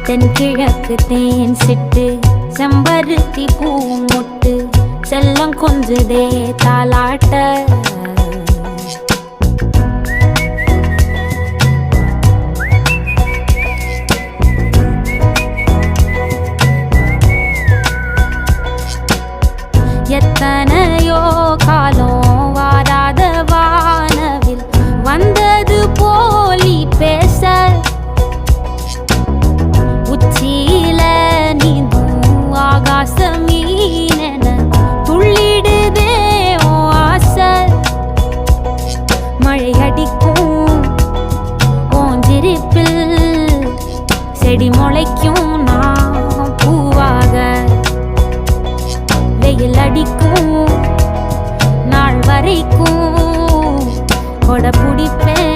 தென்கிழக்கு தேன் சிட்டு செம்பருத்தி பூ முட்டு செல்லம் கொஞ்சுதே தாலாட்ட எத்தனையோ காலம் வாராத வானவில் வந்தது போலி பேச உச்சியில நீந்தும் ஆகாச மீனென துள்ளிடுதே ஓ ஆசை மழை அடிக்கும் ஓஞ்சிருப்பில் செடி முளைக்கும் நான் பூவாக வெயில் அடிக்கும் நாள் வரைக்கும் கொடை பிடிப்பேன்